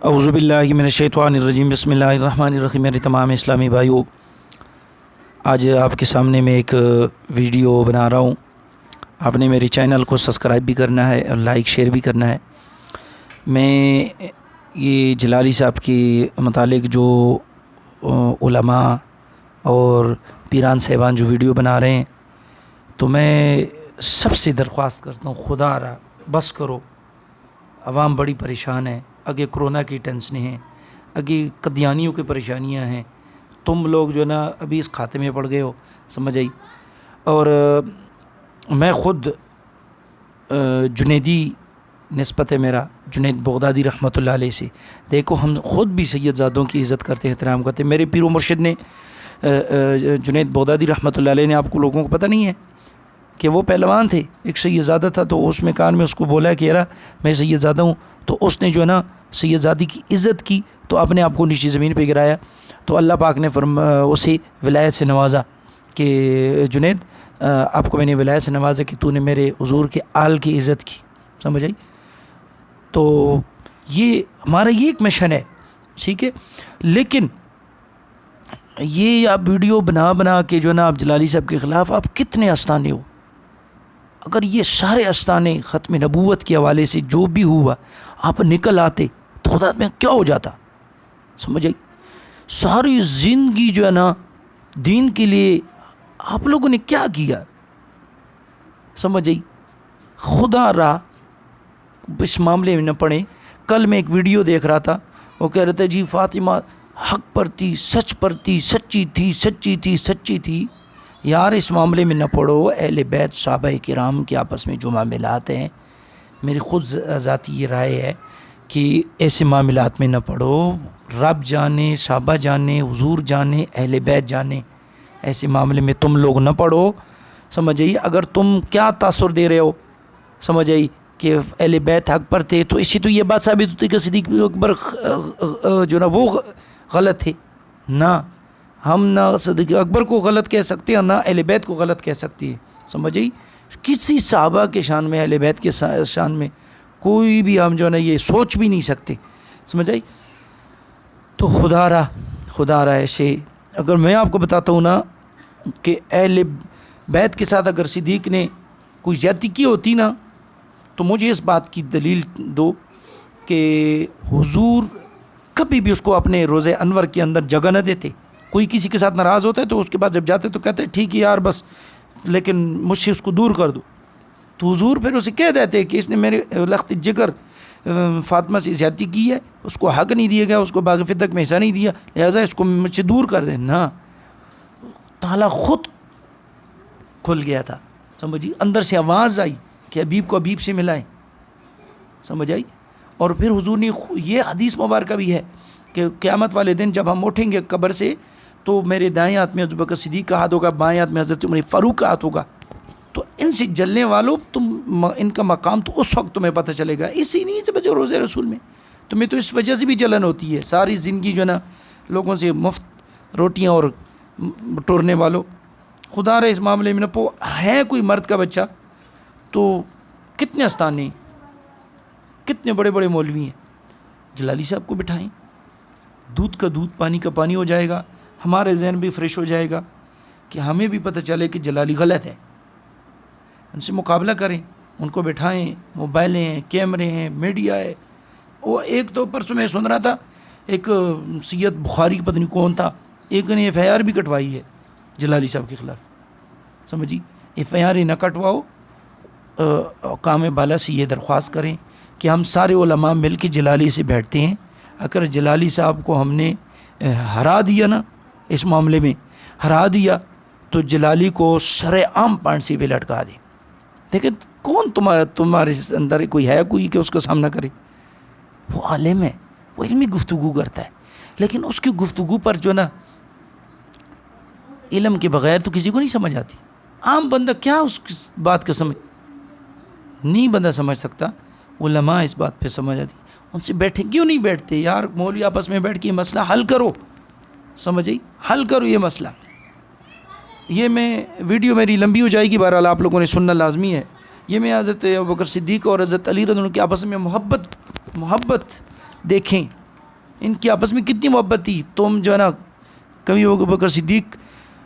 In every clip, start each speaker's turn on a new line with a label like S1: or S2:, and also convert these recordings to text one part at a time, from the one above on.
S1: اعوذ باللہ من الشیطان الرجیم بسم اللہ الرحمن الرحیم۔ میرے تمام اسلامی بھائیوں، آج آپ کے سامنے میں ایک ویڈیو بنا رہا ہوں۔ آپ نے میری چینل کو سبسکرائب بھی کرنا ہے اور لائک شیئر بھی کرنا ہے۔ میں یہ جلالی صاحب کے متعلق جو علماء اور پیران صاحبان جو ویڈیو بنا رہے ہیں، تو میں سب سے درخواست کرتا ہوں، خدا را بس کرو، عوام بڑی پریشان ہے، اگے کرونا کی ٹینشنیں ہیں، اگے قدیانیوں کی پریشانیاں ہیں، تم لوگ جو ہے نا ابھی اس کھاتے میں پڑ گئے ہو، سمجھ آئی۔ اور میں خود جنیدی نسبت ہے میرا، جنید بغدادی رحمۃ اللہ علیہ سے۔ دیکھو، ہم خود بھی سید زادوں کی عزت کرتے ہیں، احترام کرتے ہیں۔ میرے پیر و مرشد نے جنید بغدادی رحمۃ اللہ علیہ نے، آپ کو لوگوں کو پتہ نہیں ہے کہ وہ پہلوان تھے، ایک سید زادہ تھا، تو اس میں کان میں اس کو بولا کہ یار میں سید زادہ ہوں، تو اس نے جو ہے نا سید زادی کی عزت کی، تو اپنے آپ کو نیچی زمین پہ گرایا، تو اللہ پاک نے اسے ولایت سے نوازا کہ جنید، آپ کو میں نے ولایت سے نوازا کہ تو نے میرے حضور کے آل کی عزت کی، سمجھ آئی۔ تو یہ ہمارا یہ ایک مشن ہے، ٹھیک ہے۔ لیکن یہ آپ ویڈیو بنا کے جو ہے نا آپ جلالی صاحب کے خلاف آپ کتنے استانے ہو، اگر یہ سارے استانے ختم نبوت کے حوالے سے جو بھی ہوا آپ نکل آتے تو خدا میں کیا ہو جاتا، سمجھ آئی۔ ساری زندگی جو ہے نا دین کے لیے آپ لوگوں نے کیا کیا، سمجھ آئی۔ خدا را اس معاملے میں نہ پڑیں۔ کل میں ایک ویڈیو دیکھ رہا تھا، وہ کہہ رہے تھے جی فاطمہ حق پر تھی، سچ پر تھی، سچی تھی۔ یار اس معاملے میں نہ پڑھو۔ اہل بیت صحابہ کرام کے آپس میں جو معاملات ہیں، میری خود ذاتی یہ رائے ہے کہ ایسے معاملات میں نہ پڑھو۔ رب جانے، صحابہ جانے، حضور جانے، اہل بیت جانے، ایسے معاملے میں تم لوگ نہ پڑھو، سمجھ آئی۔ اگر تم کیا تاثر دے رہے ہو، سمجھ آئی، کہ اہل بیت حق پر تھے، تو اسی تو یہ بات ثابت ہوتی کہ صدیق اکبر جو نا وہ غلط تھے۔ نہ ہم نہ صدیق اکبر کو غلط کہہ سکتے ہیں، نہ اہل بیت کو غلط کہہ سکتے ہیں، سمجھ آئی۔ کسی صحابہ کے شان میں، اہل بیت کے شان میں کوئی بھی ہم جو ہے نا یہ سوچ بھی نہیں سکتے، سمجھ آئی۔ تو خدا را ایسے اگر میں آپ کو بتاتا ہوں نا کہ اہل بیت کے ساتھ اگر صدیق نے کوئی زیادتی کی ہوتی نا، تو مجھے اس بات کی دلیل دو کہ حضور کبھی بھی اس کو اپنے روضہ انور کے اندر جگہ نہ دیتے۔ کوئی کسی کے ساتھ ناراض ہوتا ہے تو اس کے بعد جب جاتے تو کہتے ٹھیک ہے یار بس، لیکن مجھ سے اس کو دور کر دو۔ تو حضور پھر اسے کہہ دیتے کہ اس نے میرے لخت جگر فاطمہ سے زیادتی کی ہے، اس کو حق نہیں دیا گیا، اس کو باغ فدق میں حصہ نہیں دیا، لہٰذا اس کو مجھ سے دور کر دیں۔ نہ، تالا خود کھل گیا تھا، سمجھی۔ اندر سے آواز آئی کہ حبیب کو حبیب سے ملائیں، سمجھ آئی۔ اور پھر حضور نے یہ حدیث مبارکہ بھی ہے کہ قیامت والے دن جب ہم اٹھیں گے قبر سے، تو میرے دائیں ہاتھ میں ابو بکر صدیق کا ہاتھ ہوگا، بائیں ہاتھ میں حضرت عمر فاروق کا ہاتھ ہوگا۔ تو ان سے جلنے والوں، تم ان کا مقام تو اس وقت تمہیں پتہ چلے گا، اسی نہیں سے بچو روزہ رسول میں تمہیں تو اس وجہ سے بھی جلن ہوتی ہے، ساری زندگی جو ہے نا لوگوں سے مفت روٹیاں اور ٹورنے والوں۔ خدا رہے اس معاملے میں نہ ہے کوئی مرد کا بچہ تو کتنے استانے، کتنے بڑے بڑے مولوی ہیں، جلالی صاحب کو بٹھائیں، دودھ کا دودھ، پانی کا پانی ہو جائے گا، ہمارے ذہن بھی فریش ہو جائے گا کہ ہمیں بھی پتہ چلے کہ جلالی غلط ہے، ان سے مقابلہ کریں، ان کو بٹھائیں۔ موبائلیں ہیں، کیمرے ہیں، میڈیا ہے۔ وہ ایک تو پرسوں میں سن رہا تھا، ایک سید بخاری پتہ نہیں کون تھا، ایک نے ایف آئی آر بھی کٹوائی ہے جلالی صاحب کے خلاف، سمجھی۔ ایف آئی آر نہ کٹواؤ، حکام بالا سے یہ درخواست کریں کہ ہم سارے علماء مل کے جلالی سے بیٹھتے ہیں، اگر جلالی صاحب کو ہم نے ہرا دیا نا، اس معاملے میں ہرا دیا، تو جلالی کو سر عام پھانسی پہ لٹکا دیں۔ دیکھیں کون تمہارے اندر کوئی ہے کوئی کہ اس کا سامنا کرے؟ وہ عالم ہے، وہ علمی گفتگو کرتا ہے، لیکن اس کی گفتگو پر جو نا علم کے بغیر تو کسی کو نہیں سمجھ آتی۔ عام بندہ کیا اس بات کا سمجھ نہیں بندہ سمجھ سکتا، علماء اس بات پہ سمجھ آتی۔ ان سے بیٹھے کیوں نہیں بیٹھتے یار؟ مولوی آپس میں بیٹھ کے یہ مسئلہ حل کرو، سمجھ آئی، حل کرو یہ مسئلہ۔ یہ میں ویڈیو میری لمبی ہو جائے گی، بہرحال آپ لوگوں نے سننا لازمی ہے۔ یہ میں حضرت ابوبکر صدیق اور حضرت علی رضی اللہ عنہ کے آپس میں محبت دیکھیں، ان کی آپس میں کتنی محبت تھی. تم جو ہے نا کبھی ابو بکر صدیق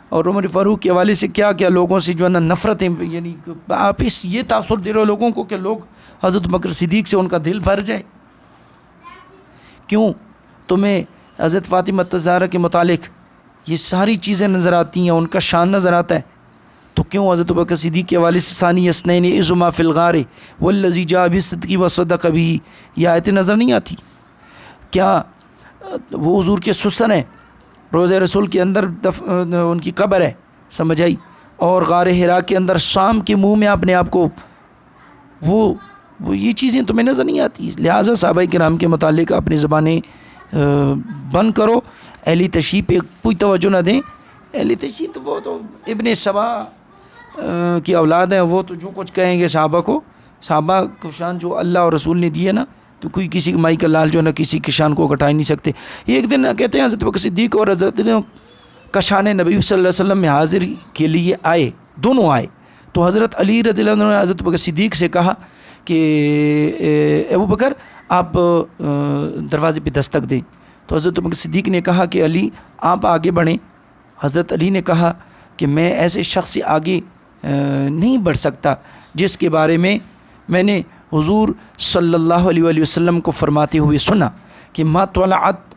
S1: اور عمر فاروق کے حوالے سے کیا کیا لوگوں سے جو ہے نا نفرتیں، یعنی آپ اس یہ تاثر دے رہے ہو لوگوں کو کہ لوگ حضرت بکر صدیق سے ان کا دل بھر جائے. کیوں تمہیں حضرت فاطمہ الزہرا کے متعلق یہ ساری چیزیں نظر آتی ہیں، ان کا شان نظر آتا ہے، تو کیوں حضرت بکر صدیق کے حوالے سے ثانی اثنین اذ ہما فی الغار والذی جاء بالصدق وصدق بہ یہ آیتیں نظر نہیں آتی؟ کیا وہ حضور کے سسن ہیں، روضہ رسول کے اندر ان کی قبر ہے، سمجھ آئی، اور غار حرا کے اندر شام کے منہ میں اپنے آپ کو وہ یہ چیزیں تمہیں نظر نہیں آتی. لہٰذا صحابہ کرام کے متعلق اپنی زبانیں بند کرو. اہل تشیع پہ کوئی توجہ نہ دیں. اہل تشیع تو وہ تو ابن سبا کی اولاد ہیں، وہ تو جو کچھ کہیں گے صحابہ کو، صحابہ کو شان جو اللہ اور رسول نے دی ہے نا، تو کوئی کسی مائی کا لال جو ہے نا کسی کی شان کو گھٹا ہی نہیں سکتے. ایک دن کہتے ہیں حضرت بکر صدیق اور حضرت کا شان نبی صلی اللہ علیہ وسلم میں حاضر کے لیے آئے، دونوں آئے. تو حضرت علی رضی اللہ عنہ نے حضرت بکر صدیق سے کہا کہ ابو بکر آپ دروازے پہ دستک دیں. تو حضرت بکر صدیق نے کہا کہ علی آپ آگے بڑھیں. حضرت علی نے کہا کہ میں ایسے شخص سے آگے نہیں بڑھ سکتا جس کے بارے میں میں نے حضور صلی اللہ علیہ وآلہ وسلم کو فرماتے ہوئے سنا کہ ما طلعت،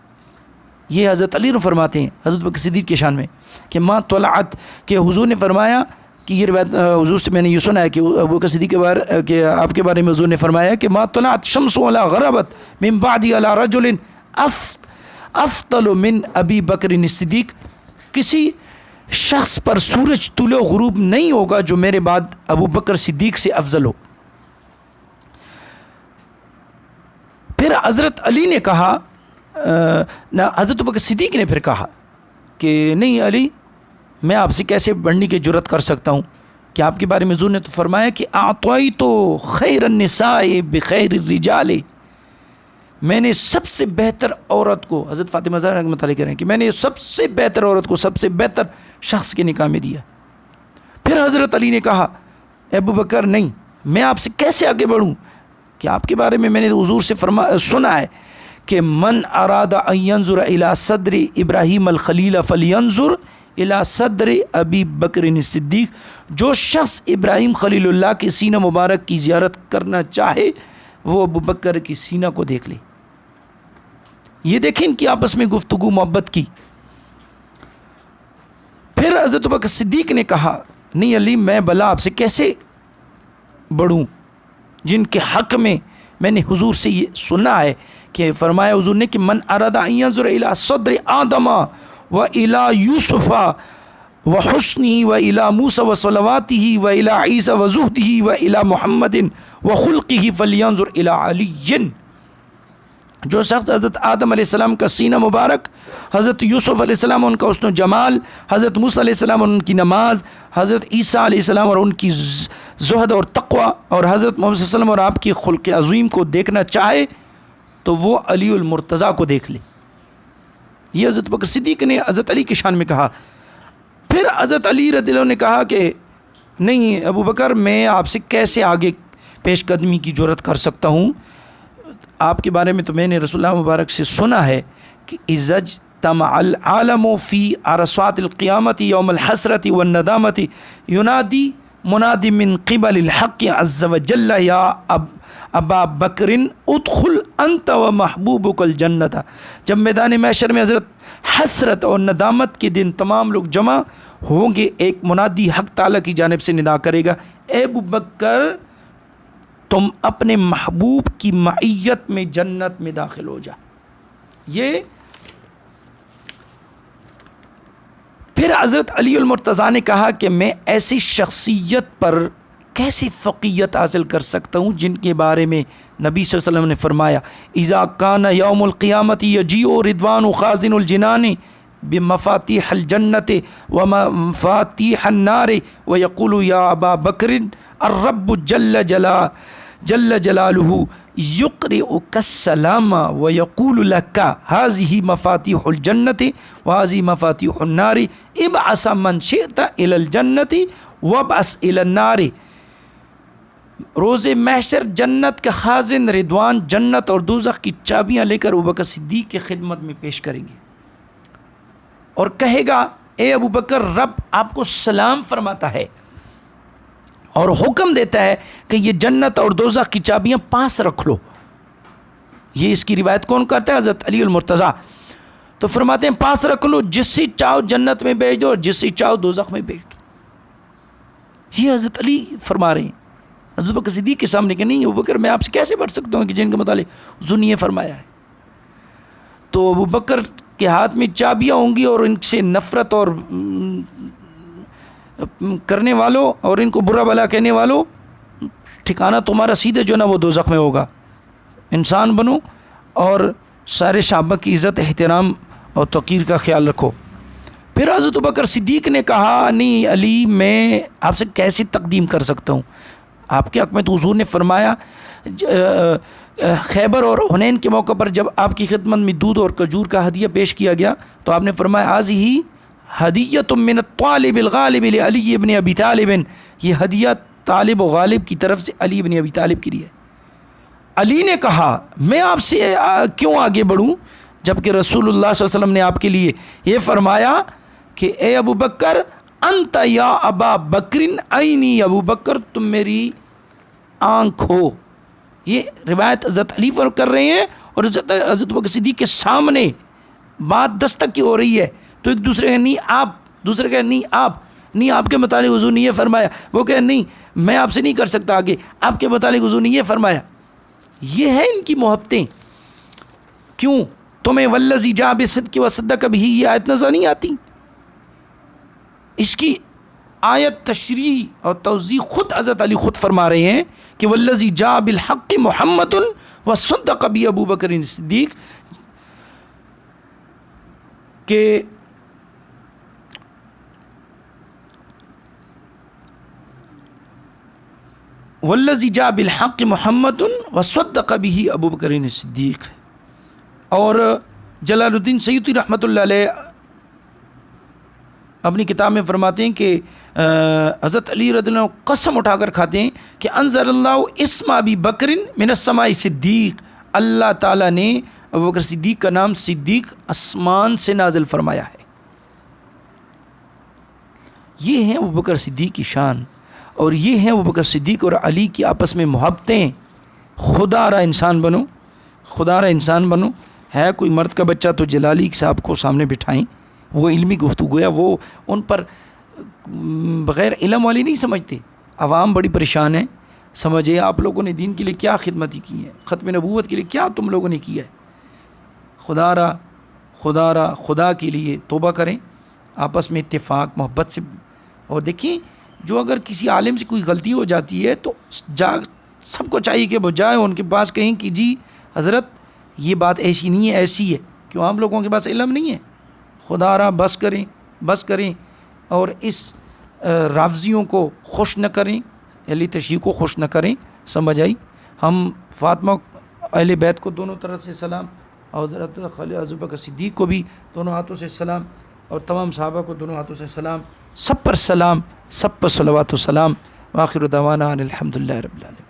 S1: یہ حضرت علی نے فرماتے ہیں حضرت بکر صدیق کے شان میں کہ ما طلعت، کہ حضور نے فرمایا کہ یہ روایت حضور سے میں نے یہ سنا ہے کہ ابو بکر صدیق کے بارے کہ آپ کے بارے میں حضور نے فرمایا کہ ما طلعت شمس ولا غربت من بعد علی رجل افضل من ابی بکر الصدیق، کسی شخص پر سورج طلوع غروب نہیں ہوگا جو میرے بعد ابو بکر صدیق سے افضل ہو. پھر حضرت علی نے کہا حضرت بکر صدیق نے پھر کہا کہ نہیں علی، میں آپ سے کیسے بڑھنے کی جرت کر سکتا ہوں کہ آپ کے بارے میں حضور نے تو فرمایا کہ اعطیت خیر النساء بخیر الرجال، میں نے سب سے بہتر عورت کو، حضرت فاطمہ زہرا کے متعلق کہہ رہے ہیں کہ میں نے سب سے بہتر عورت کو سب سے بہتر شخص کے نکاح میں دیا. پھر حضرت علی نے کہا ابو بکر نہیں، میں آپ سے کیسے آگے بڑھوں کہ آپ کے بارے میں نے حضور سے سنا ہے کہ من اراد ان ينظر الى صدر ابراہیم الخلیل فلینظر الى صدر ابی بکر الصدیق، جو شخص ابراہیم خلیل اللہ کے سینہ مبارک کی زیارت کرنا چاہے وہ ابو بکر کی سینہ کو دیکھ لے. یہ دیکھیں کہ آپس میں گفتگو محبت کی. پھر حضرت بکر صدیق نے کہا نہیں علی، میں بھلا آپ سے کیسے بڑھوں جن کے حق میں نے حضور سے یہ سنا ہے کہ فرمایا حضور نے کہ من اراد ان ينظر الى صدر آدم و الى یوسف و حسنی و الى موسیٰ و صلواته و الى عیسیٰ و زہدہ و الى محمد و خلقہ فلینظر الى علی. جو شخص حضرت آدم علیہ السلام کا سینہ مبارک، حضرت یوسف علیہ السلام اور ان کا حسن و جمال، حضرت موسیٰ علیہ السلام اور ان کی نماز، حضرت عیسیٰ علیہ السلام اور ان کی زہد اور تقوی، اور حضرت محمد صلی اللہ علیہ وسلم اور آپ کی خلق عظیم کو دیکھنا چاہے تو وہ علی المرتضیٰ کو دیکھ لے. یہ حضرت بکر صدیق نے حضرت علی کی شان میں کہا. پھر حضرت علی رضی اللہ عنہ نے کہا کہ نہیں ابو بکر، میں آپ سے کیسے آگے پیش قدمی کی جرت کر سکتا ہوں، آپ کے بارے میں تو میں نے رسول اللہ مبارک سے سنا ہے کہ اذا اجتمع العالم فی عرصات القیامت یوم الحسرت والندامت ینادی منادی من قبل الحق عز وجل یا ابا بکر ادخل انت و محبوبک الجنت. جب میدان محشر میں حضرت حسرت اور ندامت کے دن تمام لوگ جمع ہوں گے، ایک منادی حق تعالیٰ کی جانب سے ندا کرے گا، اے ابو بکر تم اپنے محبوب کی معیت میں جنت میں داخل ہو جا. یہ پھر حضرت علی المرتضیٰ نے کہا کہ میں ایسی شخصیت پر کیسے فقیت حاصل کر سکتا ہوں جن کے بارے میں نبی صلی اللہ علیہ وسلم نے فرمایا اذا کان یوم القیامت یجیء رضوان خازن الجنان بمفاتیح الجنت ومفاتیح النار ویقول یا ابا بکر الرب جل جلالہ یقرئک السلام ویقول لک هذه مفاتیح الجنت وهذه مفاتیح النار ابعث من شئت الى الجنت وابعث الى النار. روز محشر جنت کا خازن رضوان جنت اور دوزخ کی چابیاں لے کر ابوبکر صدیق کی خدمت میں پیش کریں گے اور کہے گا اے ابوبکر رب آپ کو سلام فرماتا ہے اور حکم دیتا ہے کہ یہ جنت اور دوزخ کی چابیاں پاس رکھ لو. یہ اس کی روایت کون کرتا ہے؟ حضرت علی المرتضیٰ. تو فرماتے ہیں پاس رکھ لو، جس سے چاہو جنت میں بھیج دو اور جس سے چاہو دوزخ میں بھیج دو. یہ حضرت علی فرما رہے ہیں حضرت بکر صدیق کے سامنے کہ نہیں ابوبکر میں آپ سے کیسے بڑھ سکتا ہوں کہ جن کے متعلق حضور نے یہ فرمایا ہے. تو ابوبکر کے ہاتھ میں چابیاں ہوں گی اور ان سے نفرت اور کرنے والوں اور ان کو برا بھلا کہنے والوں ٹھکانہ تمہارا سیدھے جو نا وہ دوزخ میں ہوگا. انسان بنو اور سارے صحابہ کی عزت احترام اور توقیر کا خیال رکھو. پھر حضرت بکر صدیق نے کہا نہیں علی میں آپ سے کیسے تقدیم کر سکتا ہوں، آپ کے حق میں تو حضور نے فرمایا خیبر اور حنین کے موقع پر جب آپ کی خدمت میں دودھ اور کھجور کا ہدیہ پیش کیا گیا تو آپ نے فرمایا ہذہ ہدیۃ من الطالب الغالب لعلی ابن ابی طالب، یہ ہدیہ طالب و غالب کی طرف سے علی ابن ابی طالب کے لیے. علی نے کہا میں آپ سے کیوں آگے بڑھوں جبکہ رسول اللہ صلی اللہ علیہ وسلم نے آپ کے لیے یہ فرمایا کہ اے ابو بکر انت یا ابا بکرن عینی، ابو بکر تم میری آنکھ ہو. یہ روایت حضرت علی پر کر رہے ہیں اور حضرت بکر صدیق کے سامنے بات دستک کی ہو رہی ہے. تو ایک دوسرے کہ نہیں آپ، دوسرے کہ نہیں آپ کے متعلق حضور نے یہ فرمایا، وہ کہ نہیں میں آپ سے نہیں کر سکتا آگے، آپ کے متعلق حضور نے یہ فرمایا. یہ ہے ان کی محبتیں. کیوں تمہیں والذی جاء بالصدق وصدق بہ یہ آیت نظر نہیں آتی؟ اس کی آیت تشریح اور توضیح خود حضرت علی خود فرما رہے ہیں کہ والذی جاء بالحق محمد وصدق بہ ابو بکر صدیق، کہ والذی جاء بالحق محمد وصدق بہ ابو بکر صدیق. اور جلال الدین سیوطی رحمۃ اللہ علیہ اپنی کتاب میں فرماتے ہیں کہ حضرت علی رضی اللہ عنہ قسم اٹھا کر کھاتے ہیں کہ انزل اللہ اسم ابی بکر من السماء صدیق، اللہ تعالیٰ نے ابو بکر صدیق کا نام صدیق آسمان سے نازل فرمایا ہے. یہ ہیں ابو بکر صدیق کی شان اور یہ ہیں ابو بکر صدیق اور علی کی آپس میں محبتیں. خدا را انسان بنو، خدا را انسان بنو. ہے کوئی مرد کا بچہ تو جلالی صاحب کو سامنے بٹھائیں، وہ علمی گفتگو ہے، وہ ان پر بغیر علم والی نہیں سمجھتے. عوام بڑی پریشان ہے، سمجھے آپ لوگوں نے دین کے لیے کیا خدمتی کی ہے، ختم نبوت کے لیے کیا تم لوگوں نے کیا ہے. خدا کے لیے توبہ کریں، آپس میں اتفاق محبت سے. اور دیکھیں جو اگر کسی عالم سے کوئی غلطی ہو جاتی ہے تو سب کو چاہیے کہ وہ جائیں ان کے پاس کہیں کہ جی حضرت یہ بات ایسی نہیں ہے، ایسی ہے. کیوں عام لوگوں کے پاس علم نہیں ہے. بس کریں اور اس رافضیوں کو خوش نہ کریں، اہل تشیع کو خوش نہ کریں. سمجھ آئی؟ ہم فاطمہ اہل بیت کو دونوں طرف سے سلام اور حضرت ابو بکر صدیق کو بھی دونوں ہاتھوں سے سلام اور تمام صحابہ کو دونوں ہاتھوں سے سلام. سب پر سلام، سب پر صلوات و سلام. وآخر دعوانا ان الحمد للہ رب العالمین.